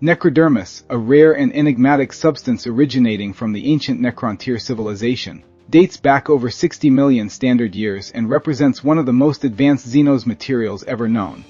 Necrodermis, a rare and enigmatic substance originating from the ancient Necron-tier civilization, dates back over 60 million standard years and represents one of the most advanced Xenos materials ever known.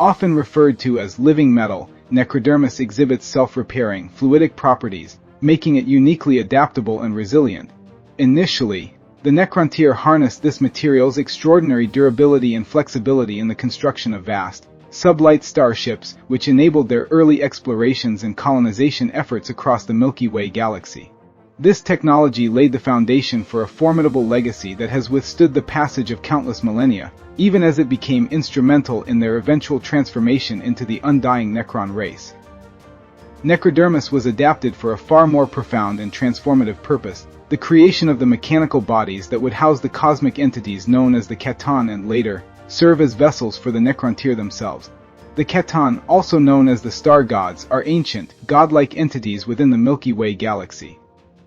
Often referred to as living metal, Necrodermis exhibits self-repairing, fluidic properties, making it uniquely adaptable and resilient. Initially, the Necron-tier harnessed this material's extraordinary durability and flexibility in the construction of vast, sublight starships, which enabled their early explorations and colonization efforts across the Milky Way Galaxy. This technology laid the foundation for a formidable legacy that has withstood the passage of countless millennia, even as it became instrumental in their eventual transformation into the undying Necron race. Necrodermis was adapted for a far more profound and transformative purpose, the creation of the mechanical bodies that would house the cosmic entities known as the Keton and later serve as vessels for the Necron-tier themselves. The Keton, also known as the star gods, are ancient, godlike entities within the Milky Way Galaxy.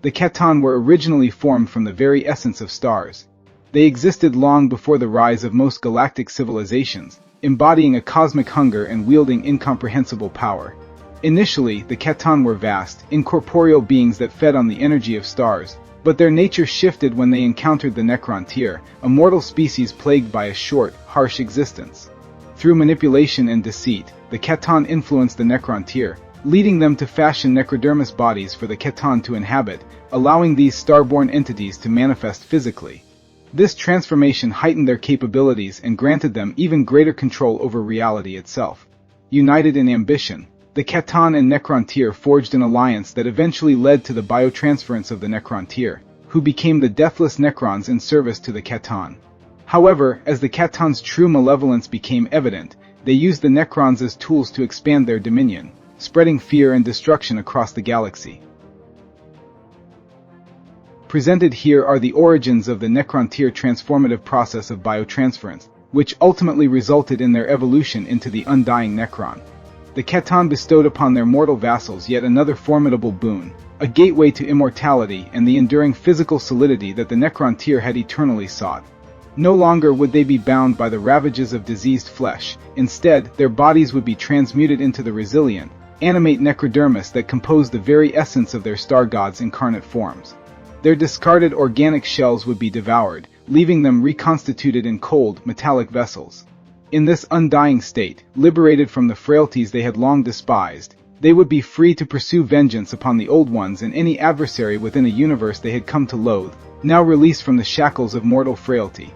The Keton were originally formed from the very essence of stars. They existed long before the rise of most galactic civilizations, embodying a cosmic hunger and wielding incomprehensible power. Initially, the Keton were vast, incorporeal beings that fed on the energy of stars, but their nature shifted when they encountered the Necron-tier, a mortal species plagued by a short, harsh existence. Through manipulation and deceit, the Keton influenced the Necron-tier, leading them to fashion Necrodermis bodies for the Keton to inhabit, allowing these starborn entities to manifest physically. This transformation heightened their capabilities and granted them even greater control over reality itself. United in ambition, the Keton and Necron-tier forged an alliance that eventually led to the biotransference of the Necron-tier, who became the deathless Necrons in service to the Keton. However, as the Keton's true malevolence became evident, they used the Necrons as tools to expand their dominion, spreading fear and destruction across the galaxy. Presented here are the origins of the Necron-tier transformative process of biotransference, which ultimately resulted in their evolution into the undying Necron. The Keton bestowed upon their mortal vassals yet another formidable boon, a gateway to immortality and the enduring physical solidity that the Necron-tier had eternally sought. No longer would they be bound by the ravages of diseased flesh. Instead, their bodies would be transmuted into the resilient, animate Necrodermis that composed the very essence of their star gods' incarnate forms. Their discarded organic shells would be devoured, leaving them reconstituted in cold, metallic vessels. In this undying state, liberated from the frailties they had long despised, they would be free to pursue vengeance upon the old ones and any adversary within a universe they had come to loathe, now released from the shackles of mortal frailty.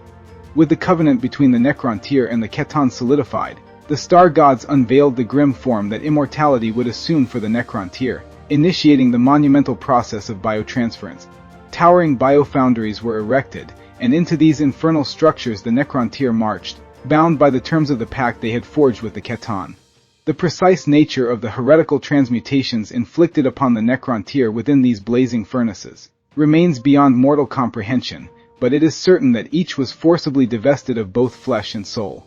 With the covenant between the Necron-tier and the Keton solidified, the star gods unveiled the grim form that immortality would assume for the Necron-tier, initiating the monumental process of biotransference. Towering biofoundries were erected, and into these infernal structures the Necron-tier marched, bound by the terms of the pact they had forged with the Keton. The precise nature of the heretical transmutations inflicted upon the Necron-tier within these blazing furnaces remains beyond mortal comprehension, but it is certain that each was forcibly divested of both flesh and soul.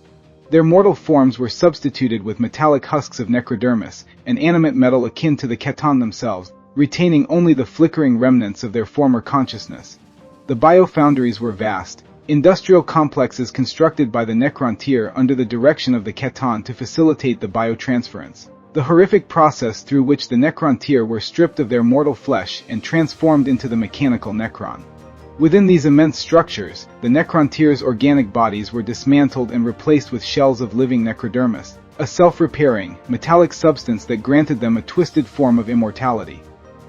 Their mortal forms were substituted with metallic husks of Necrodermis, an animate metal akin to the Keton themselves, retaining only the flickering remnants of their former consciousness. The biofoundries were vast, industrial complexes constructed by the Necron-tier under the direction of the Keton to facilitate the biotransference, the horrific process through which the Necron-tier were stripped of their mortal flesh and transformed into the mechanical Necron. Within these immense structures, the Necron-tier's organic bodies were dismantled and replaced with shells of living Necrodermis, a self-repairing, metallic substance that granted them a twisted form of immortality.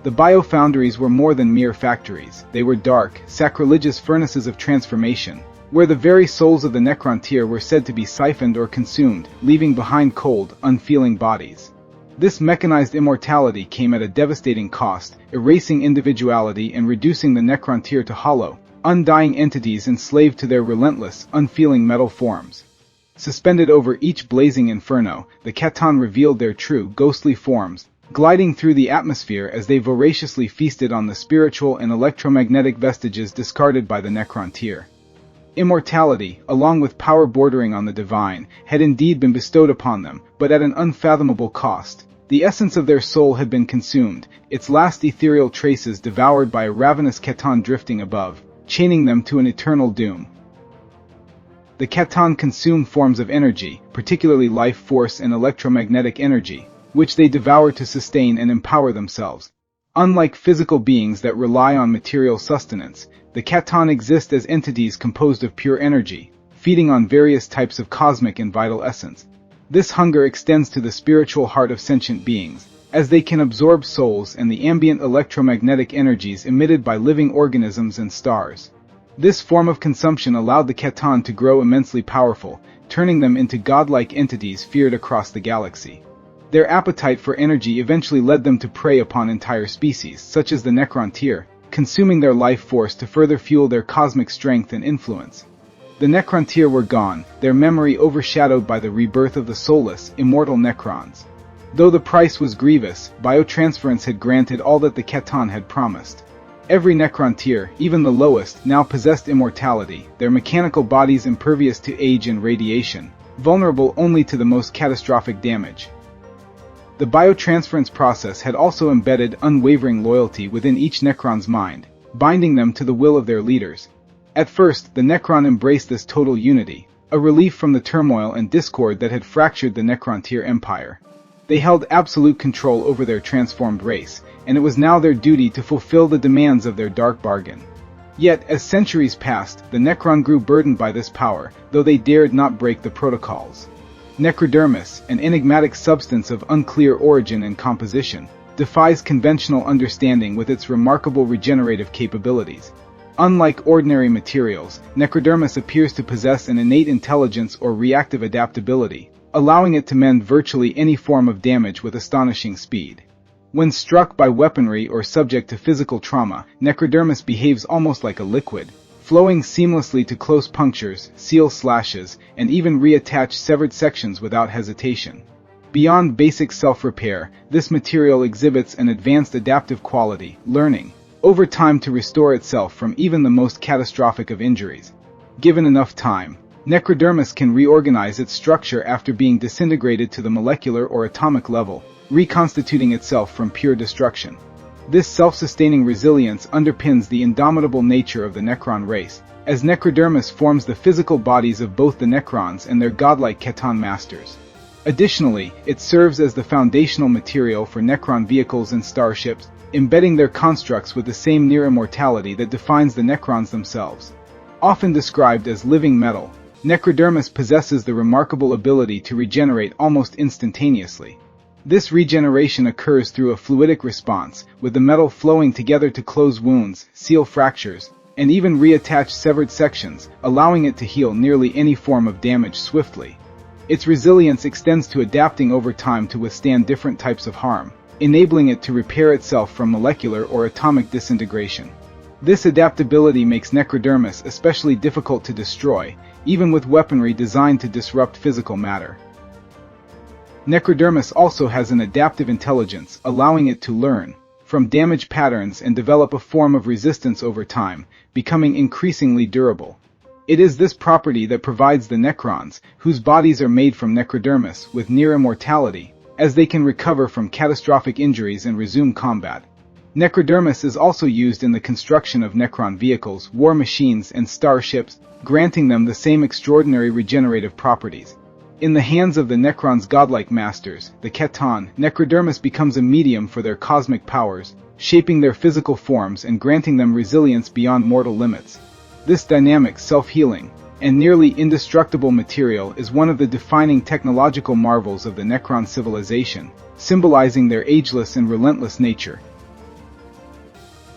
The biofoundries were more than mere factories. They were dark, sacrilegious furnaces of transformation, where the very souls of the Necron-tier were said to be siphoned or consumed, leaving behind cold, unfeeling bodies. This mechanized immortality came at a devastating cost, erasing individuality and reducing the Necron-tier to hollow, undying entities enslaved to their relentless, unfeeling metal forms. Suspended over each blazing inferno, the Keton revealed their true, ghostly forms, gliding through the atmosphere as they voraciously feasted on the spiritual and electromagnetic vestiges discarded by the Necron-tier. Immortality, along with power bordering on the divine, had indeed been bestowed upon them, but at an unfathomable cost. The essence of their soul had been consumed, its last ethereal traces devoured by a ravenous Keton drifting above, chaining them to an eternal doom. The Keton consume forms of energy, particularly life force and electromagnetic energy. which they devour to sustain and empower themselves. Unlike physical beings that rely on material sustenance, the Keton exist as entities composed of pure energy, feeding on various types of cosmic and vital essence. This hunger extends to the spiritual heart of sentient beings, as they can absorb souls and the ambient electromagnetic energies emitted by living organisms and stars. This form of consumption allowed the Keton to grow immensely powerful, turning them into godlike entities feared across the galaxy. Their appetite for energy eventually led them to prey upon entire species, such as the Necron-tier, consuming their life force to further fuel their cosmic strength and influence. The Necron-tier were gone, their memory overshadowed by the rebirth of the soulless, immortal Necrons. Though the price was grievous, biotransference had granted all that the Keton had promised. Every Necron-tier, even the lowest, now possessed immortality, their mechanical bodies impervious to age and radiation, vulnerable only to the most catastrophic damage. The biotransference process had also embedded unwavering loyalty within each Necron's mind, binding them to the will of their leaders. At first, the Necron embraced this total unity, a relief from the turmoil and discord that had fractured the Necron-tier empire. They held absolute control over their transformed race, and it was now their duty to fulfill the demands of their dark bargain. Yet, as centuries passed, the Necron grew burdened by this power, though they dared not break the protocols. Necrodermis, an enigmatic substance of unclear origin and composition, defies conventional understanding with its remarkable regenerative capabilities. Unlike ordinary materials, Necrodermis appears to possess an innate intelligence or reactive adaptability, allowing it to mend virtually any form of damage with astonishing speed. When struck by weaponry or subject to physical trauma, Necrodermis behaves almost like a liquid, flowing seamlessly to close punctures, seal slashes, and even reattach severed sections without hesitation. Beyond basic self-repair, this material exhibits an advanced adaptive quality, learning, over time to restore itself from even the most catastrophic of injuries. Given enough time, Necrodermis can reorganize its structure after being disintegrated to the molecular or atomic level, reconstituting itself from pure destruction. This self-sustaining resilience underpins the indomitable nature of the Necron race, as Necrodermis forms the physical bodies of both the Necrons and their godlike Keton masters. Additionally, it serves as the foundational material for Necron vehicles and starships, embedding their constructs with the same near-immortality that defines the Necrons themselves. Often described as living metal, Necrodermis possesses the remarkable ability to regenerate almost instantaneously. This regeneration occurs through a fluidic response, with the metal flowing together to close wounds, seal fractures, and even reattach severed sections, allowing it to heal nearly any form of damage swiftly. Its resilience extends to adapting over time to withstand different types of harm, enabling it to repair itself from molecular or atomic disintegration. This adaptability makes Necrodermis especially difficult to destroy, even with weaponry designed to disrupt physical matter. Necrodermis also has an adaptive intelligence, allowing it to learn from damage patterns and develop a form of resistance over time, becoming increasingly durable. It is this property that provides the Necrons, whose bodies are made from Necrodermis, with near immortality, as they can recover from catastrophic injuries and resume combat. Necrodermis is also used in the construction of Necron vehicles, war machines, and starships, granting them the same extraordinary regenerative properties. In the hands of the Necron's godlike masters, the Keton, Necrodermis becomes a medium for their cosmic powers, shaping their physical forms and granting them resilience beyond mortal limits. This dynamic, self-healing, and nearly indestructible material is one of the defining technological marvels of the Necron civilization, symbolizing their ageless and relentless nature.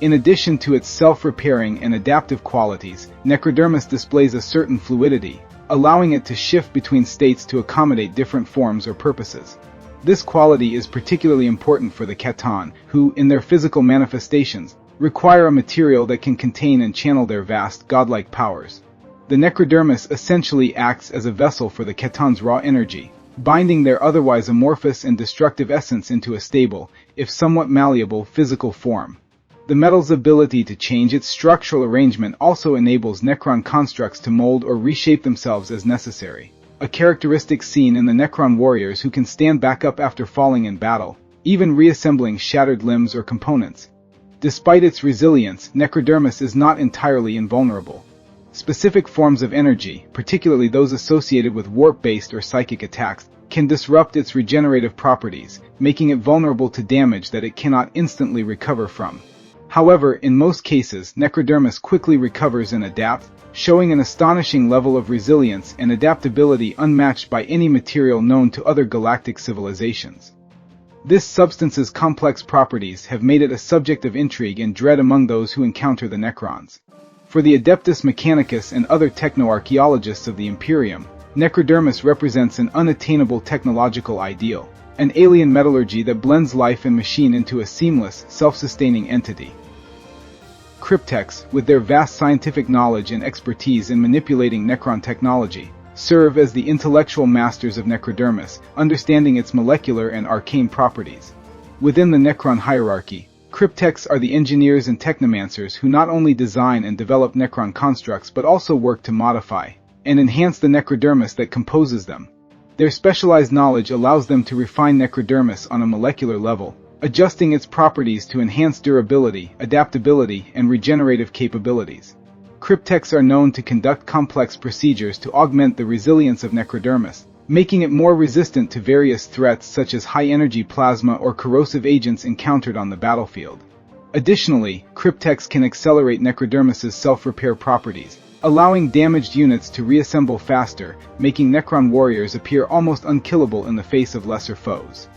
In addition to its self-repairing and adaptive qualities, Necrodermis displays a certain fluidity, allowing it to shift between states to accommodate different forms or purposes. This quality is particularly important for the Keton, who, in their physical manifestations, require a material that can contain and channel their vast, godlike powers. The Necrodermis essentially acts as a vessel for the Keton's raw energy, binding their otherwise amorphous and destructive essence into a stable, if somewhat malleable, physical form. The metal's ability to change its structural arrangement also enables Necron constructs to mold or reshape themselves as necessary, a characteristic seen in the Necron warriors who can stand back up after falling in battle, even reassembling shattered limbs or components. Despite its resilience, Necrodermis is not entirely invulnerable. Specific forms of energy, particularly those associated with warp-based or psychic attacks, can can disrupt its regenerative properties, making it vulnerable to damage that it cannot instantly recover from. However, in most cases, Necrodermis quickly recovers and adapts, showing an astonishing level of resilience and adaptability unmatched by any material known to other galactic civilizations. This substance's complex properties have made it a subject of intrigue and dread among those who encounter the Necrons. For the Adeptus Mechanicus and other techno-archaeologists of the Imperium, Necrodermis represents an unattainable technological ideal, an alien metallurgy that blends life and machine into a seamless, self-sustaining entity. Cryptechs, with their vast scientific knowledge and expertise in manipulating Necron technology, serve as the intellectual masters of Necrodermis, understanding its molecular and arcane properties. Within the Necron hierarchy, Cryptechs are the engineers and technomancers who not only design and develop Necron constructs but also work to modify and enhance the Necrodermis that composes them. Their specialized knowledge allows them to refine Necrodermis on a molecular level, adjusting its properties to enhance durability, adaptability, and regenerative capabilities. Cryptechs are known to conduct complex procedures to augment the resilience of Necrodermis, making it more resistant to various threats such as high-energy plasma or corrosive agents encountered on the battlefield. Additionally, Cryptechs can accelerate Necrodermis's self-repair properties, allowing damaged units to reassemble faster, making Necron warriors appear almost unkillable in the face of lesser foes.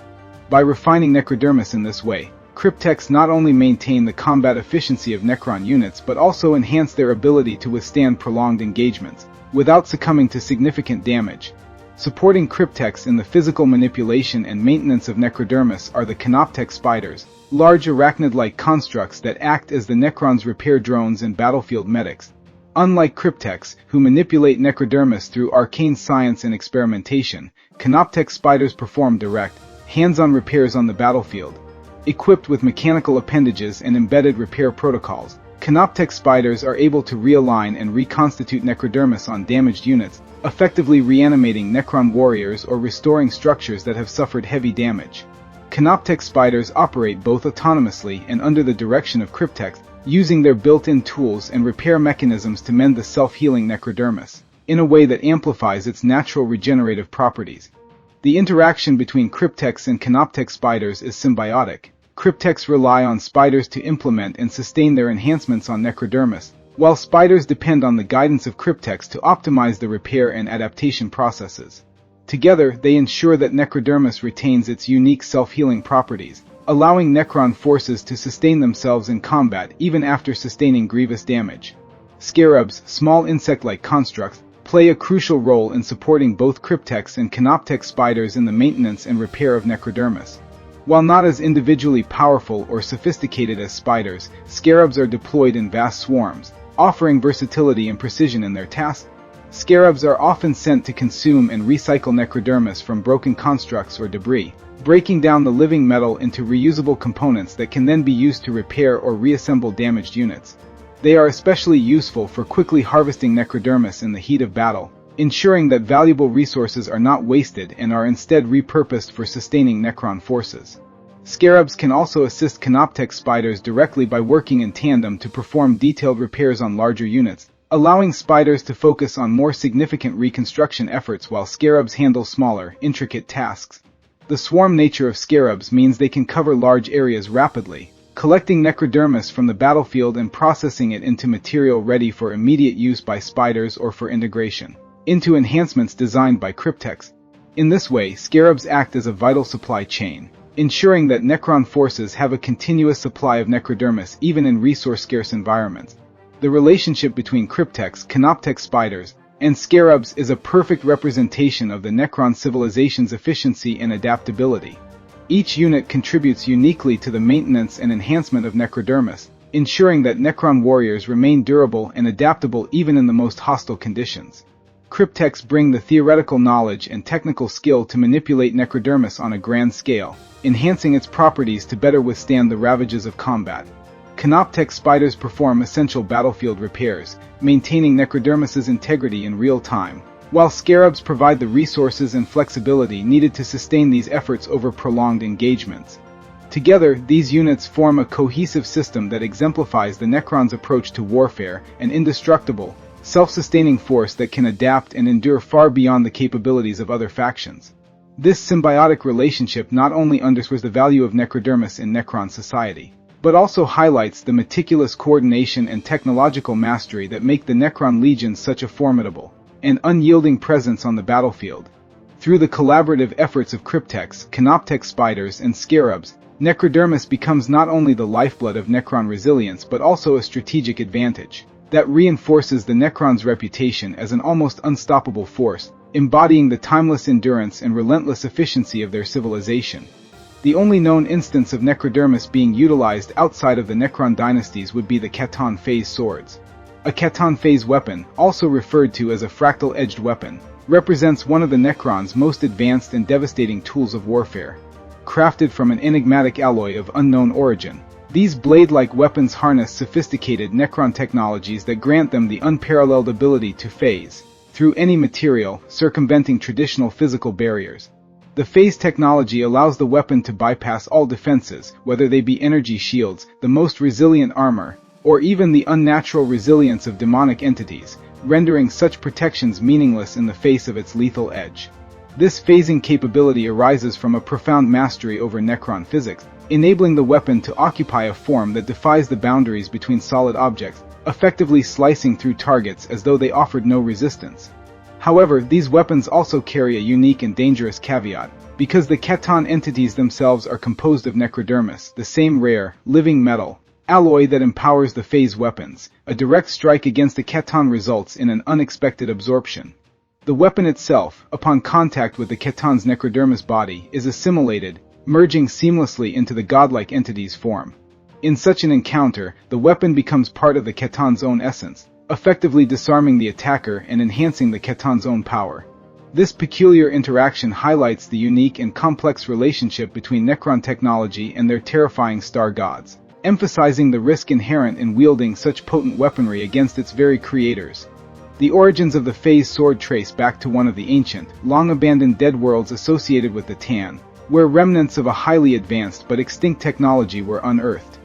By refining Necrodermis in this way, Cryptechs not only maintain the combat efficiency of Necron units but also enhance their ability to withstand prolonged engagements, without succumbing to significant damage. Supporting Cryptechs in the physical manipulation and maintenance of Necrodermis are the Canoptech spiders, large arachnid-like constructs that act as the Necron's repair drones and battlefield medics. Unlike Cryptechs, who manipulate Necrodermis through arcane science and experimentation, Canoptech spiders perform direct, hands-on repairs on the battlefield. Equipped with mechanical appendages and embedded repair protocols, Canoptech spiders are able to realign and reconstitute Necrodermis on damaged units, effectively reanimating Necron warriors or restoring structures that have suffered heavy damage. Canoptech spiders operate both autonomously and under the direction of Cryptechs, using their built-in tools and repair mechanisms to mend the self-healing Necrodermis, in a way that amplifies its natural regenerative properties. The interaction between Cryptechs and Canoptech spiders is symbiotic. Cryptechs rely on spiders to implement and sustain their enhancements on Necrodermis, while spiders depend on the guidance of Cryptechs to optimize the repair and adaptation processes. Together, they ensure that Necrodermis retains its unique self-healing properties, allowing Necron forces to sustain themselves in combat even after sustaining grievous damage. Scarabs, small insect-like constructs, play a crucial role in supporting both Cryptechs and Canoptech spiders in the maintenance and repair of Necrodermis. While not as individually powerful or sophisticated as spiders, scarabs are deployed in vast swarms, offering versatility and precision in their tasks. Scarabs are often sent to consume and recycle Necrodermis from broken constructs or debris, breaking down the living metal into reusable components that can then be used to repair or reassemble damaged units. They are especially useful for quickly harvesting Necrodermis in the heat of battle, ensuring that valuable resources are not wasted and are instead repurposed for sustaining Necron forces. Scarabs can also assist Canoptech spiders directly by working in tandem to perform detailed repairs on larger units, allowing spiders to focus on more significant reconstruction efforts while scarabs handle smaller, intricate tasks. The swarm nature of scarabs means they can cover large areas rapidly, collecting Necrodermis from the battlefield and processing it into material ready for immediate use by spiders or for integration into enhancements designed by Cryptechs. In this way, scarabs act as a vital supply chain, ensuring that Necron forces have a continuous supply of Necrodermis even in resource-scarce environments. The relationship between Cryptechs, Canoptech spiders, and scarabs is a perfect representation of the Necron civilization's efficiency and adaptability. Each unit contributes uniquely to the maintenance and enhancement of Necrodermis, ensuring that Necron warriors remain durable and adaptable even in the most hostile conditions. Cryptechs bring the theoretical knowledge and technical skill to manipulate Necrodermis on a grand scale, enhancing its properties to better withstand the ravages of combat. Canoptech spiders perform essential battlefield repairs, maintaining Necrodermis's integrity in real time, while scarabs provide the resources and flexibility needed to sustain these efforts over prolonged engagements. Together, these units form a cohesive system that exemplifies the Necron's approach to warfare, an indestructible, self-sustaining force that can adapt and endure far beyond the capabilities of other factions. This symbiotic relationship not only underscores the value of Necrodermis in Necron society, but also highlights the meticulous coordination and technological mastery that make the Necron Legion such a formidable and unyielding presence on the battlefield. Through the collaborative efforts of cryptex, canoptex spiders, and scarabs, Necrodermis becomes not only the lifeblood of Necron resilience but also a strategic advantage that reinforces the Necron's reputation as an almost unstoppable force, embodying the timeless endurance and relentless efficiency of their civilization. The only known instance of Necrodermis being utilized outside of the Necron dynasties would be the Keton phase swords. A Keton phase weapon, also referred to as a fractal-edged weapon, represents one of the Necron's most advanced and devastating tools of warfare. Crafted from an enigmatic alloy of unknown origin, these blade-like weapons harness sophisticated Necron technologies that grant them the unparalleled ability to phase through any material, circumventing traditional physical barriers. The phase technology allows the weapon to bypass all defenses, whether they be energy shields, the most resilient armor, or even the unnatural resilience of demonic entities, rendering such protections meaningless in the face of its lethal edge. This phasing capability arises from a profound mastery over Necron physics, enabling the weapon to occupy a form that defies the boundaries between solid objects, effectively slicing through targets as though they offered no resistance. However, these weapons also carry a unique and dangerous caveat, because the Keton entities themselves are composed of Necrodermis, the same rare, living metal alloy that empowers the phase weapons. A direct strike against the Keton results in an unexpected absorption. The weapon itself, upon contact with the Keton's Necrodermis body, is assimilated, merging seamlessly into the godlike entity's form. In such an encounter, the weapon becomes part of the Keton's own essence, effectively disarming the attacker and enhancing the Keton's own power. This peculiar interaction highlights the unique and complex relationship between Necron technology and their terrifying star gods, emphasizing the risk inherent in wielding such potent weaponry against its very creators. The origins of the phase sword trace back to one of the ancient, long-abandoned dead worlds associated with the Tan, where remnants of a highly advanced but extinct technology were unearthed.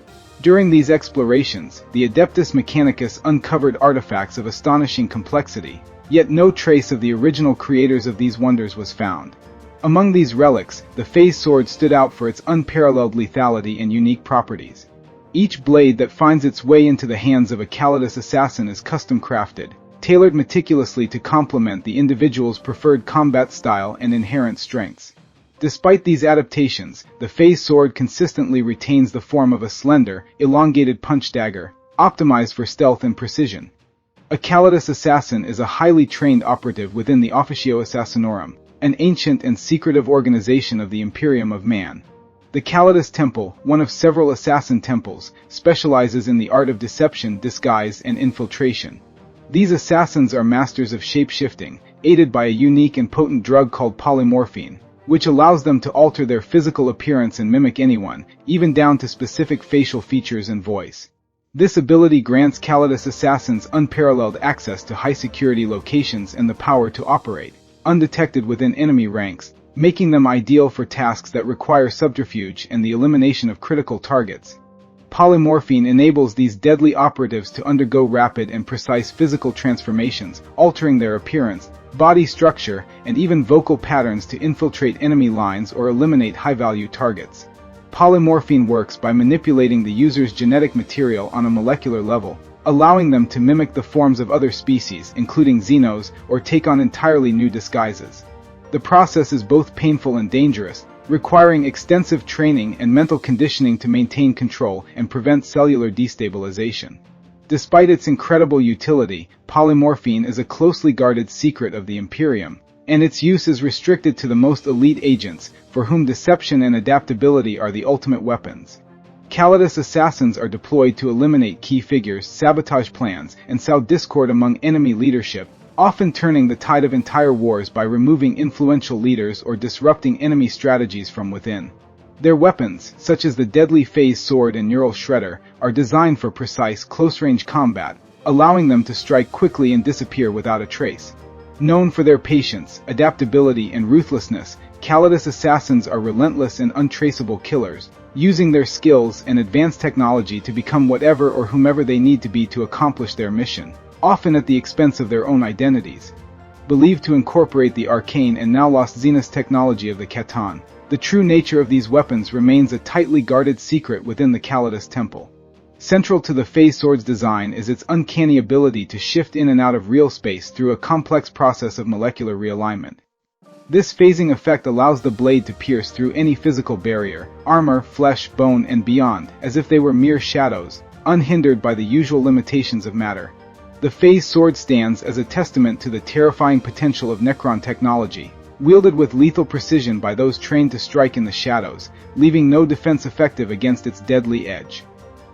During these explorations, the Adeptus Mechanicus uncovered artifacts of astonishing complexity, yet no trace of the original creators of these wonders was found. Among these relics, the phase sword stood out for its unparalleled lethality and unique properties. Each blade that finds its way into the hands of a Calidus assassin is custom-crafted, tailored meticulously to complement the individual's preferred combat style and inherent strengths. Despite these adaptations, the phase sword consistently retains the form of a slender, elongated punch dagger, optimized for stealth and precision. A Calidus assassin is a highly trained operative within the Officio Assassinorum, an ancient and secretive organization of the Imperium of Man. The Calidus Temple, one of several assassin temples, specializes in the art of deception, disguise, and infiltration. These assassins are masters of shape-shifting, aided by a unique and potent drug called polymorphine, which allows them to alter their physical appearance and mimic anyone, even down to specific facial features and voice. This ability grants Calidus assassins unparalleled access to high-security locations and the power to operate undetected within enemy ranks, making them ideal for tasks that require subterfuge and the elimination of critical targets. Polymorphine enables these deadly operatives to undergo rapid and precise physical transformations, altering their appearance, body structure, and even vocal patterns to infiltrate enemy lines or eliminate high-value targets. Polymorphine works by manipulating the user's genetic material on a molecular level, allowing them to mimic the forms of other species, including Xenos, or take on entirely new disguises. The process is both painful and dangerous, requiring extensive training and mental conditioning to maintain control and prevent cellular destabilization. Despite its incredible utility, polymorphine is a closely guarded secret of the Imperium, and its use is restricted to the most elite agents, for whom deception and adaptability are the ultimate weapons. Calidus assassins are deployed to eliminate key figures, sabotage plans, and sow discord among enemy leadership, often turning the tide of entire wars by removing influential leaders or disrupting enemy strategies from within. Their weapons, such as the deadly phase sword and neural shredder, are designed for precise, close-range combat, allowing them to strike quickly and disappear without a trace. Known for their patience, adaptability, and ruthlessness, Calidus assassins are relentless and untraceable killers, using their skills and advanced technology to become whatever or whomever they need to be to accomplish their mission, often at the expense of their own identities. believed to incorporate the arcane and now lost Xenos technology of the Keton. The true nature of these weapons remains a tightly guarded secret within the Calidus Temple. Central to the phase sword's design is its uncanny ability to shift in and out of real space through a complex process of molecular realignment. This phasing effect allows the blade to pierce through any physical barrier, armor, flesh, bone, and beyond, as if they were mere shadows, unhindered by the usual limitations of matter. The phase sword stands as a testament to the terrifying potential of Necron technology, wielded with lethal precision by those trained to strike in the shadows, leaving no defense effective against its deadly edge.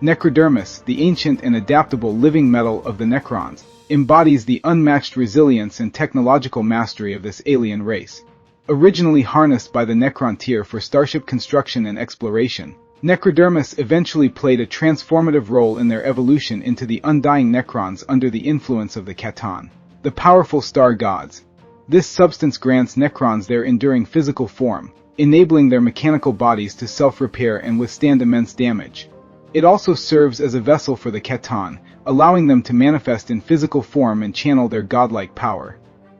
Necrodermis, the ancient and adaptable living metal of the Necrons, embodies the unmatched resilience and technological mastery of this alien race. Originally harnessed by the Necron-tier for starship construction and exploration, Necrodermis eventually played a transformative role in their evolution into the undying Necrons under the influence of the Keton, the powerful star gods. This substance grants Necrons their enduring physical form, enabling their mechanical bodies to self-repair and withstand immense damage. It also serves as a vessel for the Keton, allowing them to manifest in physical form and channel their godlike power.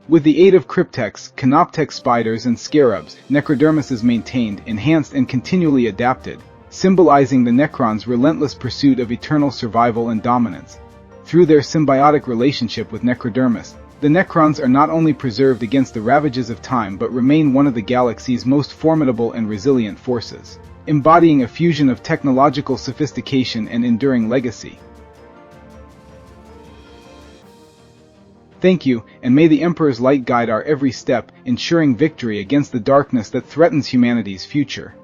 With the aid of cryptex, canoptex spiders, and scarabs, Necrodermis is maintained, enhanced, and continually adapted, symbolizing the Necrons' relentless pursuit of eternal survival and dominance. Through their symbiotic relationship with Necrodermis, the Necrons are not only preserved against the ravages of time but remain one of the galaxy's most formidable and resilient forces, embodying a fusion of technological sophistication and enduring legacy. Thank you, and may the Emperor's light guide our every step, ensuring victory against the darkness that threatens humanity's future.